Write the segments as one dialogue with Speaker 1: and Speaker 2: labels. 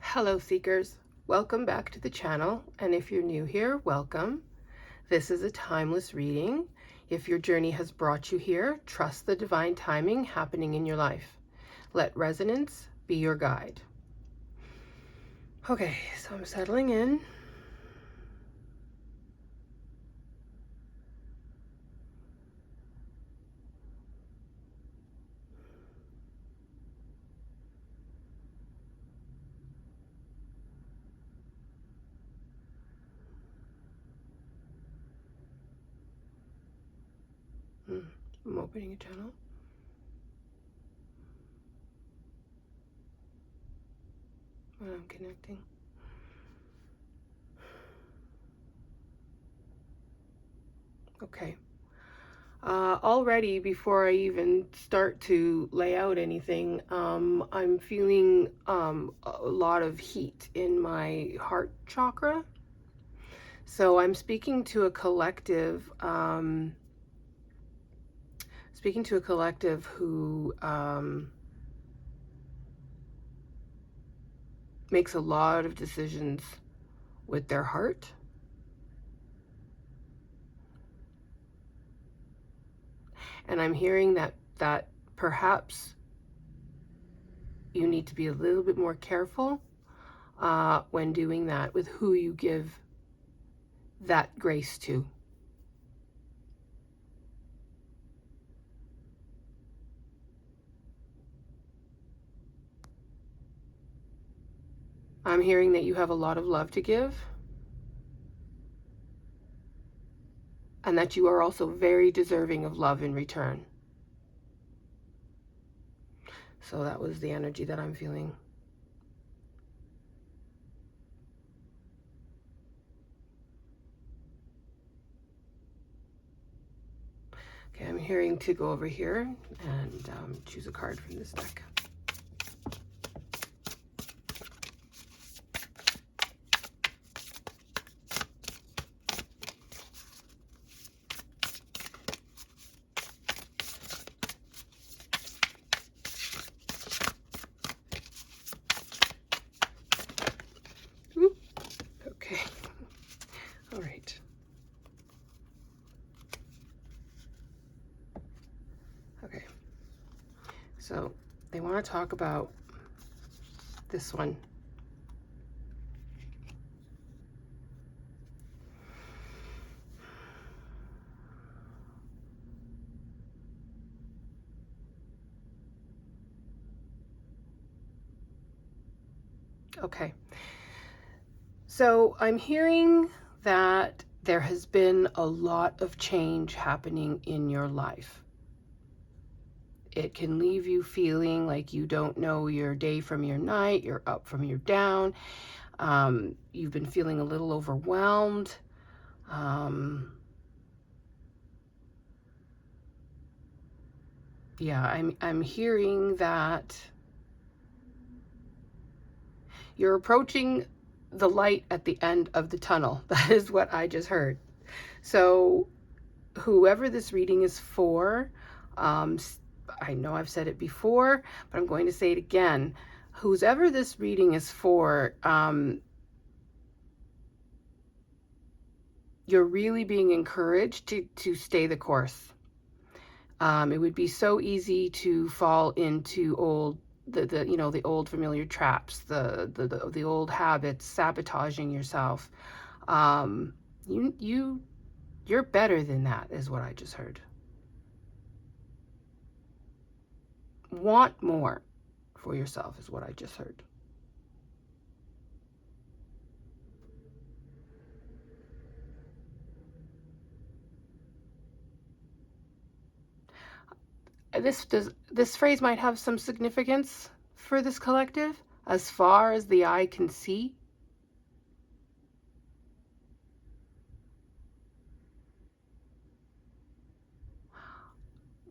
Speaker 1: Hello Seekers, welcome back to the channel, and if you're new here, welcome. This is a timeless reading. If your journey has brought you here, trust the divine timing happening in your life. Let resonance be your guide. Okay, so I'm settling in. I'm opening a channel. And I'm connecting. Okay. Already, before I even start to lay out anything, I'm feeling a lot of heat in my heart chakra. So I'm speaking to a collective, who makes a lot of decisions with their heart. And I'm hearing that perhaps you need to be a little bit more careful when doing that with who you give that grace to. I'm hearing that you have a lot of love to give, and that you are also very deserving of love in return. So that was the energy that I'm feeling. Okay, I'm hearing to go over here and choose a card from this deck. Ooh, okay, all right. Okay, so they want to talk about this one. Okay, so I'm hearing that there has been a lot of change happening in your life. It can leave you feeling like you don't know your day from your night, you're up from your down. You've been feeling a little overwhelmed. Yeah, I'm hearing that you're approaching the light at the end of the tunnel. That is what I just heard. So whoever this reading is for, I know I've said it before, but I'm going to say it again. Whoever this reading is for, you're really being encouraged to stay the course. It would be so easy to fall into the old familiar traps, the old habits, sabotaging yourself. You're better than that, is what I just heard. Want more for yourself is what I just heard. This phrase might have some significance for this collective, as far as the eye can see.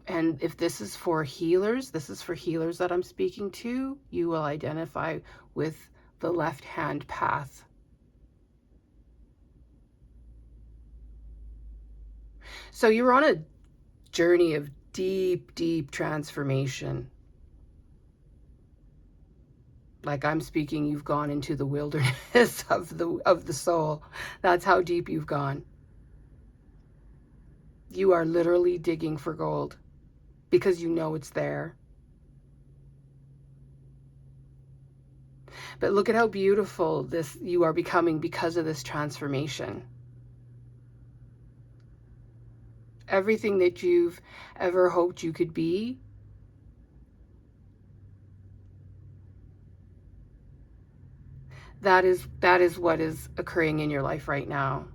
Speaker 1: And if this is for healers, this is for healers that I'm speaking to, you will identify with the left-hand path. So you're on a journey of deep, deep transformation. Like I'm speaking, you've gone into the wilderness of the soul. That's how deep you've gone. You are literally digging for gold because you know it's there. But look at how beautiful this you are becoming because of this transformation. Everything that you've ever hoped you could be, that is what is occurring in your life right now.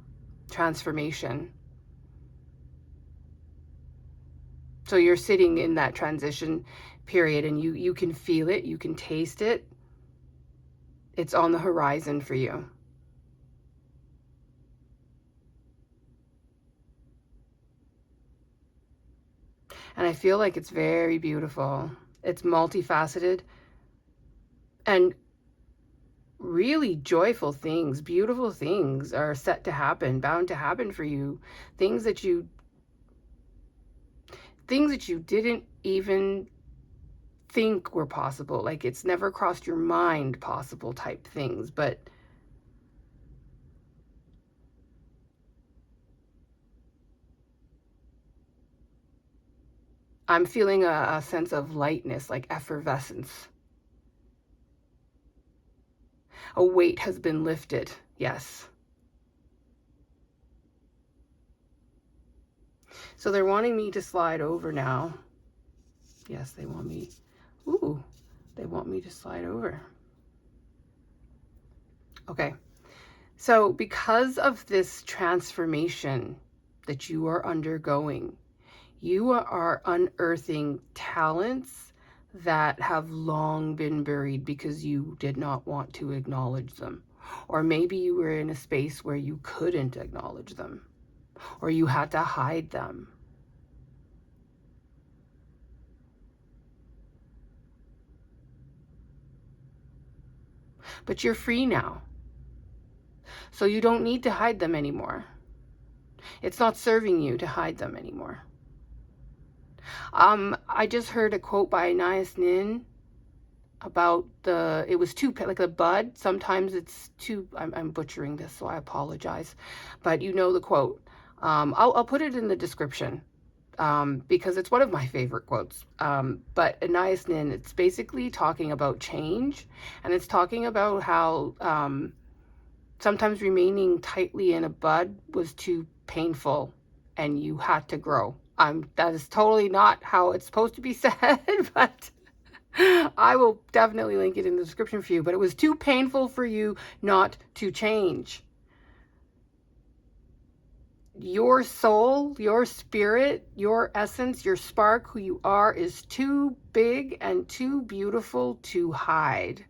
Speaker 1: Transformation. So you're sitting in that transition period and you can feel it, you can taste it. It's on the horizon for you. And I feel like it's very beautiful. It's multifaceted and really joyful things, beautiful things are set to happen, bound to happen for you. Things that you didn't even think were possible. Like it's never crossed your mind possible type things, but I'm feeling a sense of lightness, like effervescence. A weight has been lifted. Yes. So they're wanting me to slide over now. Yes, they want me. Ooh, they want me to slide over. Okay. So because of this transformation that you are undergoing, you are unearthing talents that have long been buried because you did not want to acknowledge them. Or maybe you were in a space where you couldn't acknowledge them, or you had to hide them. But you're free now. So you don't need to hide them anymore. It's not serving you to hide them anymore. I just heard a quote by Anais Nin about it was too, like a bud. Sometimes it's too, I'm butchering this, so I apologize. But you know the quote. I'll put it in the description because it's one of my favorite quotes. But Anais Nin, it's basically talking about change, and it's talking about how sometimes remaining tightly in a bud was too painful and you had to grow. That is totally not how it's supposed to be said, but I will definitely link it in the description for you. But it was too painful for you not to change. Your soul, your spirit, your essence, your spark, who you are, is too big and too beautiful to hide.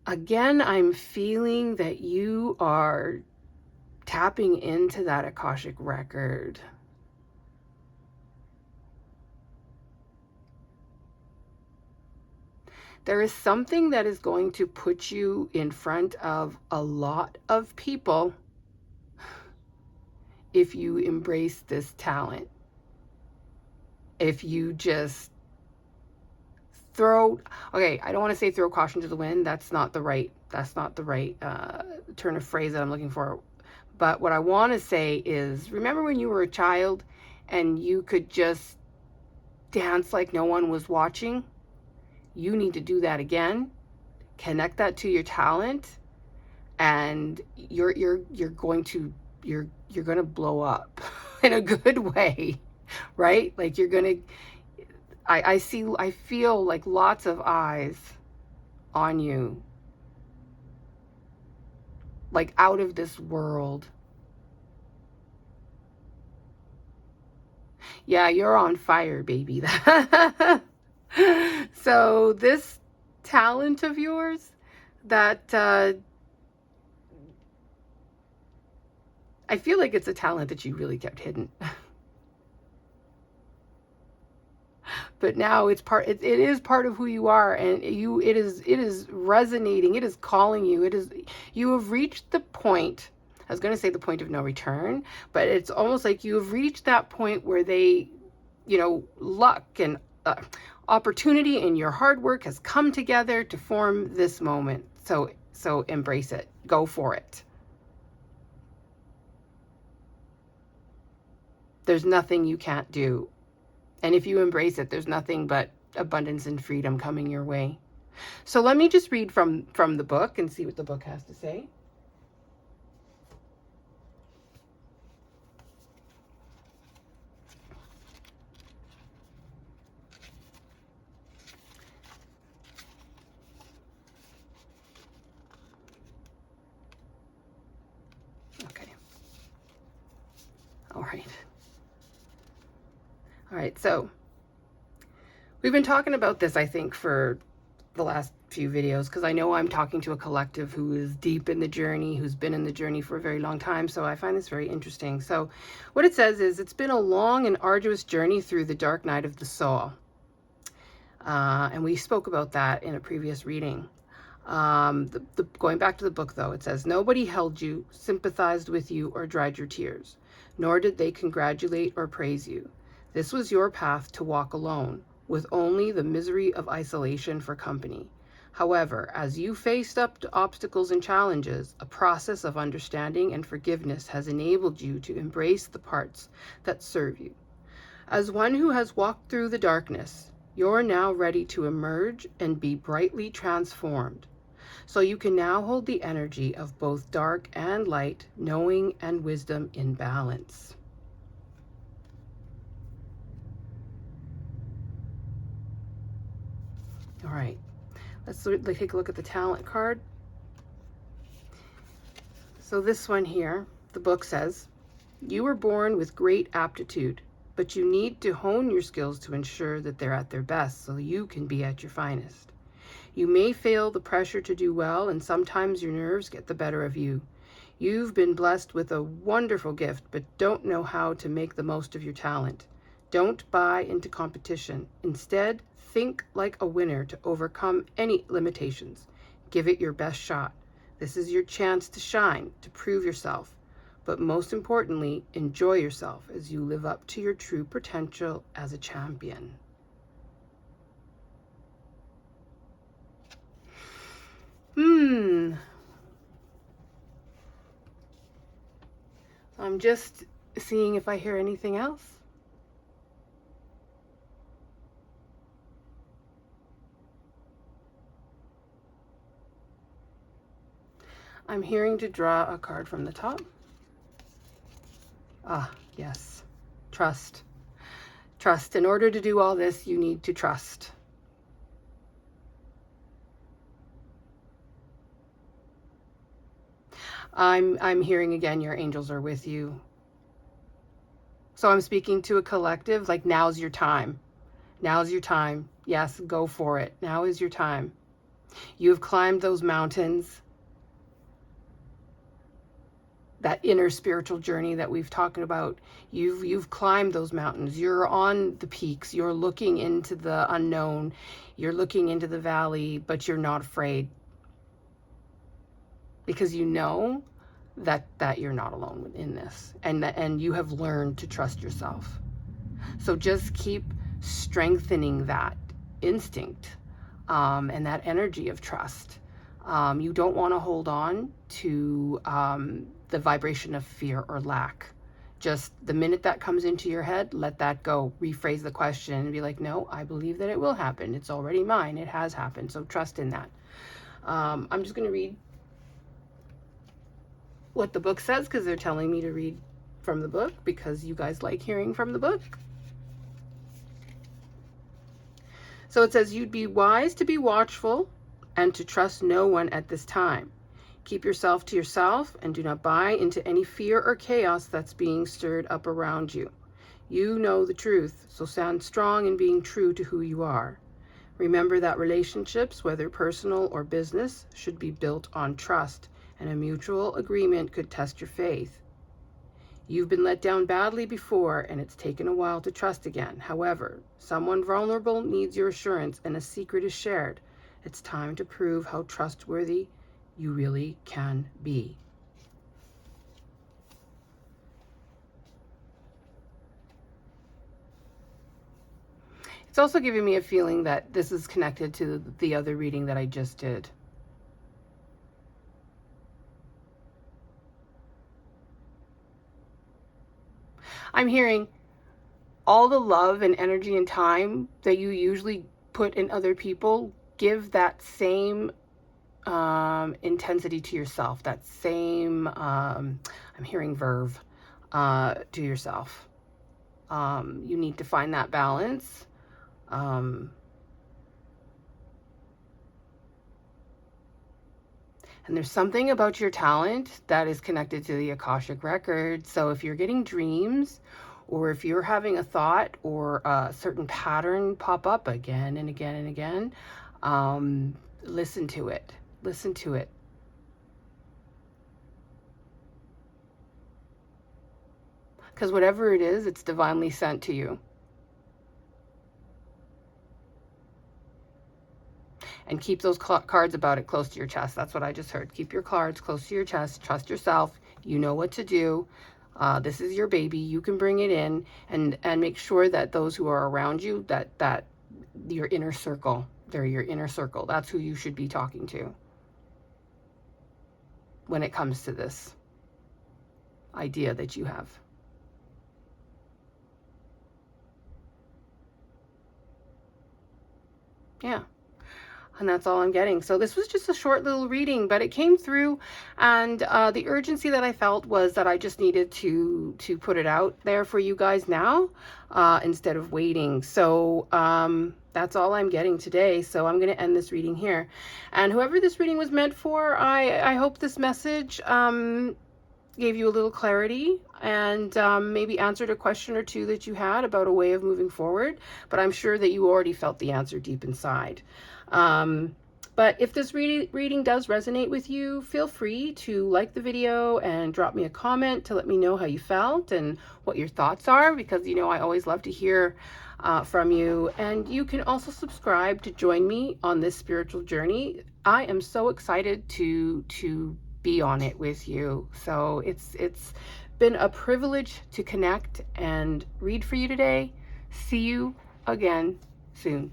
Speaker 1: Again, I'm feeling that you are tapping into that Akashic record. There is something that is going to put you in front of a lot of people if you embrace this talent. If you just okay, I don't want to say throw caution to the wind. That's not the right turn of phrase that I'm looking for. But what I want to say is, remember when you were a child and you could just dance like no one was watching? You need to do that again. Connect that to your talent, and you're going to blow up in a good way, right? Like you're gonna. I feel like lots of eyes on you, like out of this world. Yeah, you're on fire, baby. So this talent of yours that I feel like it's a talent that you really kept hidden. but now it is part of who you are, and it is resonating, it is calling you, you have reached the point. I was going to say the point of no return, but it's almost like you have reached that point where luck and opportunity and your hard work has come together to form this moment. So embrace it, go for it. There's nothing you can't do. And if you embrace it, there's nothing but abundance and freedom coming your way. So let me just read from the book and see what the book has to say. Okay. All right. All right. So we've been talking about this, I think, for the last few videos, because I know I'm talking to a collective who is deep in the journey, who's been in the journey for a very long time. So I find this very interesting. So what it says is, it's been a long and arduous journey through the dark night of the soul. And we spoke about that in a previous reading. Going back to the book, though, it says, nobody held you, sympathized with you, or dried your tears, nor did they congratulate or praise you. This was your path to walk alone, with only the misery of isolation for company. However, as you faced up to obstacles and challenges, a process of understanding and forgiveness has enabled you to embrace the parts that serve you. As one who has walked through the darkness, you're now ready to emerge and be brightly transformed. So you can now hold the energy of both dark and light, knowing and wisdom in balance. All right, let's take a look at the talent card. So this one here, the book says, you were born with great aptitude, but you need to hone your skills to ensure that they're at their best so you can be at your finest. You may feel the pressure to do well, and sometimes your nerves get the better of you. You've been blessed with a wonderful gift, but don't know how to make the most of your talent. Don't buy into competition. Instead, think like a winner to overcome any limitations. Give it your best shot. This is your chance to shine, to prove yourself. But most importantly, enjoy yourself as you live up to your true potential as a champion. I'm just seeing if I hear anything else. I'm hearing to draw a card from the top. Ah, yes. Trust. Trust. In order to do all this, you need to trust. I'm hearing again, your angels are with you. So I'm speaking to a collective, like, now's your time. Now's your time. Yes, go for it. Now is your time. You've climbed those mountains. That inner spiritual journey that we've talked about, you've climbed those mountains. You're on the peaks. You're looking into the unknown. You're looking into the valley, but you're not afraid, because you know that you're not alone in this, and you have learned to trust yourself. So just keep strengthening that instinct and that energy of trust. You don't want to hold on to the vibration of fear or lack. Just the minute that comes into your head, let that go. Rephrase the question and be like, no, I believe that it will happen. It's already mine. It has happened. So trust in that. I'm just going to read what the book says, because they're telling me to read from the book, because you guys like hearing from the book. So it says, you'd be wise to be watchful and to trust no one at this time. Keep yourself to yourself and do not buy into any fear or chaos that's being stirred up around you. You know the truth, so stand strong in being true to who you are. Remember that relationships, whether personal or business, should be built on trust, and a mutual agreement could test your faith. You've been let down badly before, and it's taken a while to trust again. However, someone vulnerable needs your assurance, and a secret is shared. It's time to prove how trustworthy you really can be. It's also giving me a feeling that this is connected to the other reading that I just did. I'm hearing all the love and energy and time that you usually put in other people, give that same intensity to yourself, that same, I'm hearing verve, to yourself. You need to find that balance. And there's something about your talent that is connected to the Akashic record. So if you're getting dreams, or if you're having a thought or a certain pattern pop up again and again and again, listen to it. Listen to it. Because whatever it is, it's divinely sent to you. And keep those cards about it close to your chest. That's what I just heard. Keep your cards close to your chest. Trust yourself. You know what to do. This is your baby. You can bring it in, and make sure that those who are around you, that your inner circle, they're your inner circle. That's who you should be talking to when it comes to this idea that you have. Yeah. And that's all I'm getting. So this was just a short little reading, but it came through, and the urgency that I felt was that I just needed to put it out there for you guys now, instead of waiting. So that's all I'm getting today. So I'm going to end this reading here. And whoever this reading was meant for, I hope this message gave you a little clarity, and maybe answered a question or two that you had about a way of moving forward. But I'm sure that you already felt the answer deep inside. But if this reading does resonate with you, feel free to like the video and drop me a comment to let me know how you felt and what your thoughts are, because I always love to hear from you. And you can also subscribe to join me on this spiritual journey. I am so excited to be on it with you. So it's been a privilege to connect and read for you today. See you again soon.